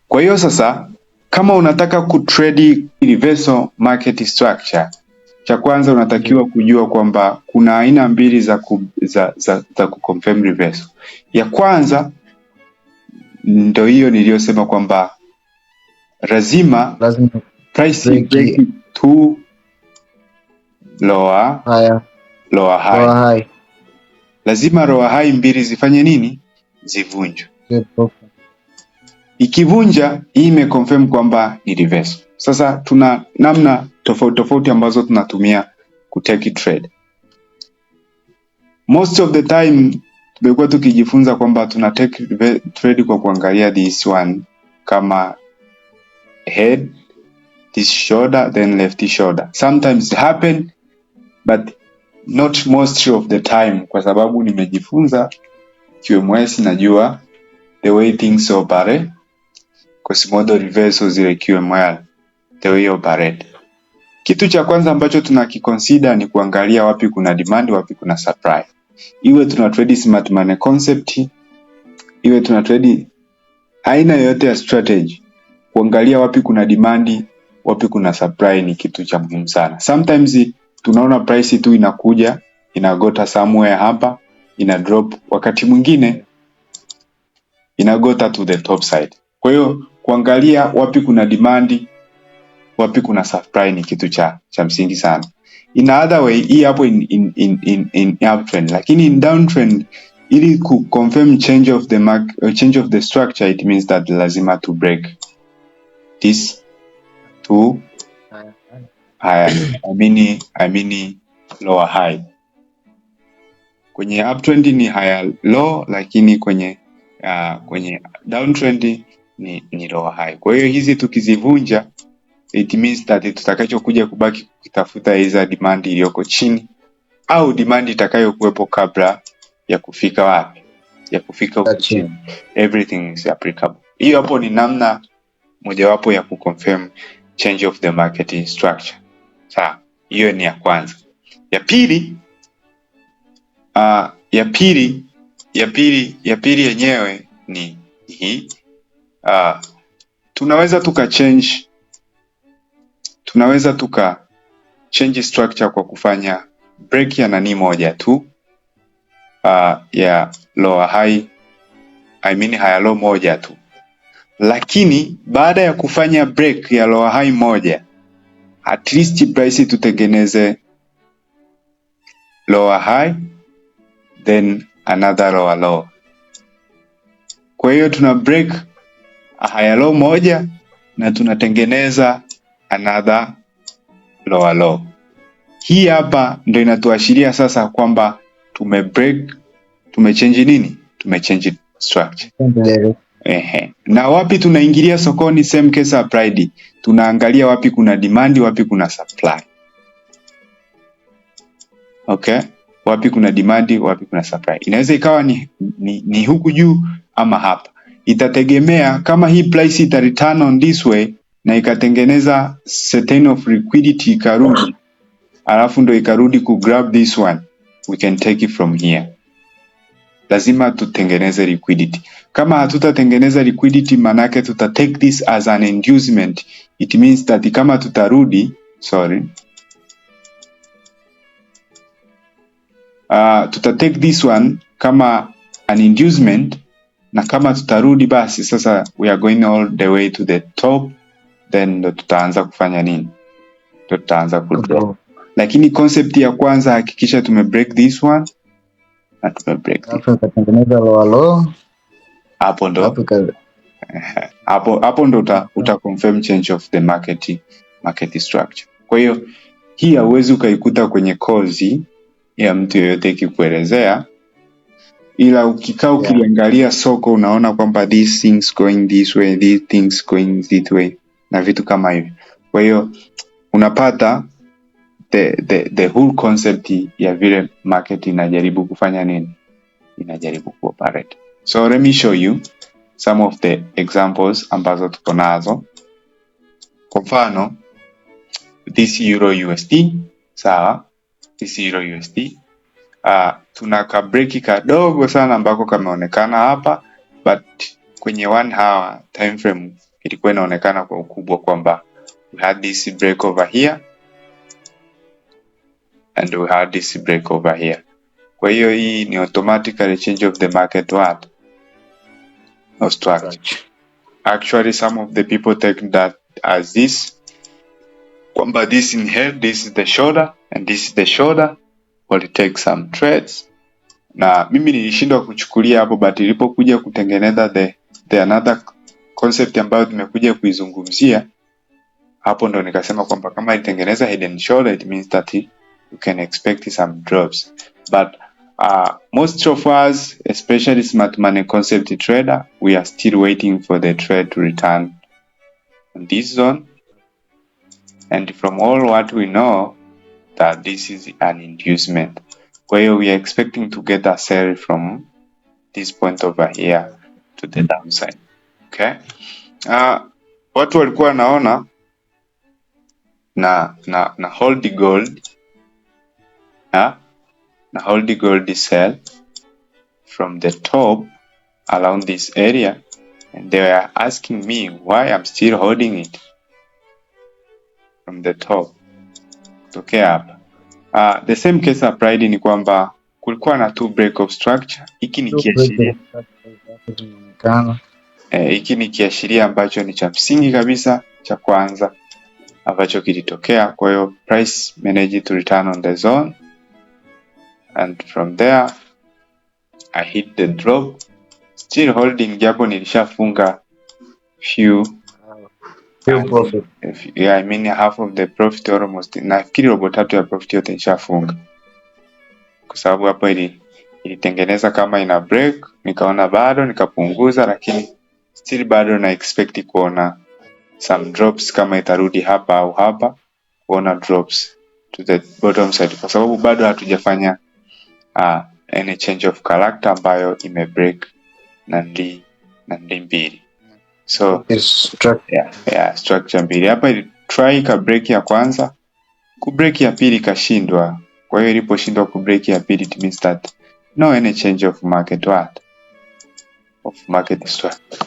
Kwa hiyo sasa kama unataka kutrade reversal market structure, cha kwanza unatakiwa kujua kwamba kuna aina mbili za kuconfirm reversal. Ya kwanza ndio hiyo niliyosema kwamba lazima price break to lower high. Lazima lower high mbili zifanye nini? Zivunjwe. Ikivunja hii imeconfirm kwamba ni reversal. Sasa tuna namna tofauti ambazo tunatumia kutake trade. Most of the time tumekuwa tukijifunza kwamba tuna take trade kwa kuangalia this one kama head, this shoulder, then left shoulder. Sometimes it happen but not most of the time, kwa sababu nimejifunza QMS, najua the way things operate. Cosimodo reversal zile QML, the way operate. Kitu cha kwanza ambacho tunakiconsider ni kuangalia wapi kuna demand, wapi kuna supply. Iwe tuna trade smart money concept, iwe tuna trade aina yoyote ya strategy, kuangalia wapi kuna demand, wapi kuna supply ni kitu cha muhimu sana. Sometimes tunaona price tu inakuja, inagota somewhere hapa, ina drop, wakati mwingine inagota to the top side. Kwa hiyo kuangalia wapi kuna demand, wapi kuna supply ni kitu cha msingi sana. In other way, hii hapo in uptrend, lakini in downtrend, ili ku confirm change of the structure, it means that lazima to break this to higher, I mean lower high. Kwenye uptrend ni higher low, lakini kwenye downtrend ni lower high. Kwa hiyo hizi tukizivunja, it means that tutakachokuja kubaki kutafuta hizo demand iliyoko chini au demand itakayokuwepo kabla ya kufika wapi? Ya kufika huko chini. Everything is applicable. Hiyo hapo ni namna mojawapo ya kuconfirm change of the market structure. Sawa, hiyo ni ya kwanza. Ya pili yenyewe ni hii. Tunaweza change structure kwa kufanya break ya nani moja tu, ya lower high, higher low moja tu. Lakini baada ya kufanya break ya lower high moja, at least price tutengeneze lower high then another lower low. Kwa hiyo tuna break a higher low moja na tunatengeneza another lower low. Hii hapa ndio inatuashiria sasa kwamba tumechange nini? Tumechange structure. Na wapi tunaingilia sokoni? Same case applied. Tunaangalia wapi kuna demand, wapi kuna supply. Okay? Wapi kuna demand, wapi kuna supply. Inaweza ikawa ni huku juu ama hapa. Itategemea kama hii price ita return on this way na ikatengeneza certain of liquidity ikarudi, alafu ndo ikarudi ku grab this one, we can take it from here. Lazima tutengeneze liquidity. Kama hatutatengeneza liquidity, manake tuta take this as an inducement. It means that kama tutarudi, tuta take this one kama an inducement, na kama tutarudi basi sasa we are going all the way to the top, then ndo tutaanza kufanya nini? Tutaanza ku. Lakini concept ya kwanza, hakikisha break this one na break tutengeneza lower low. Hapo ndo uta confirm change of the market structure. Kwa hiyo hii hauwezi ukaikuta kwenye kozi ya mtu yoyote ikikuelezea, ila ukikaa ukiangalia soko unaona kwamba these things going this way, these things going this way na vitu kama hivi. Kwa hiyo unapata the whole concept ya vile market inajaribu kufanya nini? Inajaribu kuoperate. So let me show you some of the examples ambazo tuko nazo. Kwa mfano, this Euro USD, sawa? This Euro USD. Tuna ka break kadogo sana ambako kameonekana hapa, but kwenye 1 hour time frame ilikuwa inaonekana kwa ukubwa kwamba we had this break over here and we had this break over here. Kwa hiyo hii ni automatically change of the market what? Or structure. Actually some of the people take that as this, kwamba this in head, this is the shoulder and this is the shoulder, will take some trades. Na mimi nilishindwa kuchukulia hapo, but ilipokuja kutengeneza the another concept ambayo tumekuja kuizungumzia hapo, ndo nikasema kwamba kama itengeneza head and shoulder, it means that you can expect some drops. But most of us, especially smart money concept trader, we are still waiting for the trade to return on this zone. And from all what we know, that this is an inducement. Kwa hiyo we are expecting to get a sell from this point over here to the downside. Okay? Watu walikuwa wanaona na hold gold na hold gold sell from the top around this area, and they were asking me why I'm still holding it from the top kutokea hapa. The same case applied ni kwamba kulikuwa na two break of structure. Hiki ni kiashiria hiki ni kiashiria ambacho ni cha msingi kabisa cha kwanza ambacho kilitokea. Kwa hiyo price managed to return on the zone, and from there I hit the drop, still holding, japo nilishafunga few profit. I mean half of the profit almost. Nafikiri robo tatu ya profit yote nishafunga, kwa sababu hapo ilitengeneza kama ina break, nikaona bado nikapunguza, lakini still bado na expect kuona some drops kama itarudi hapa au hapa, kuona drops to the bottom side, kwa sababu bado hatujafanya any change of character ambayo ime break na ndi mbili. So structure mbili hapa ili try ka break ya kwanza, ku break ya pili kashindwa. Kwa hiyo iliposhindwa ku break ya pili, it means that no any change of market what? Of market structure.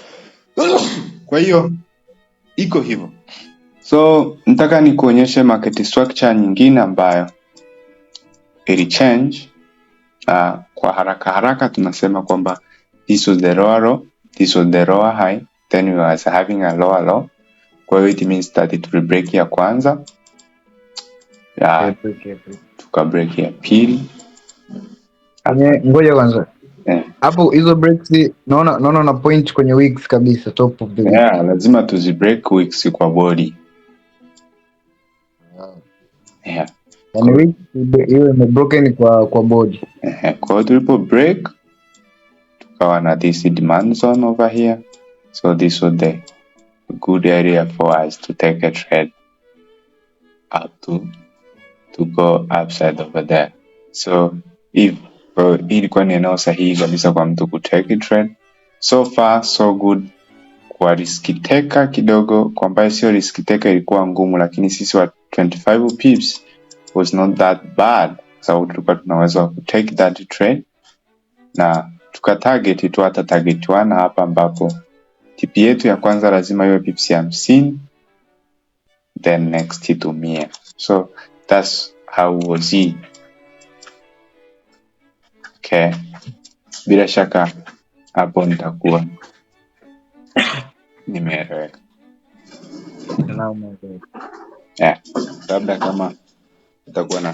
Kwa hiyo iko hivyo. So nataka nikuonyeshe market structure nyingine ambayo ili change. Kwa haraka tunasema kwamba this was the lower low, this was the lower high, then we was having a lower low. Kwa hiyo it means that it will break ya kwanza, tuka break ya pili. Ngoja kwanza hapo hizo breaks naona na point kwenye wicks kabisa, top of the week. Lazima tuzi break wicks kwa body. Yani week hiyo ime broken kwa body. Kwa hiyo tulipo break tukawa na this demand zone over here, so this was the good area for us to take a trade up to go upside over there. So ilikuwa ni eneo sahihi kabisa kwa mtu ku take a trade. So far so good. Kwa risk taker kidogo, kwa ambaye sio risk taker ilikuwa ngumu, lakini sisi wa 25 pips was not that bad, so tulikuwa tunaweza ku take that trade na tuka target tu hata target 1 hapa, ambapo TP yetu ya kwanza lazima iwe pips 50, then next to 100. So that's how was it. Okay, bila shaka hapo nitakuwa nimeeleweka. Labda kama utakuwa na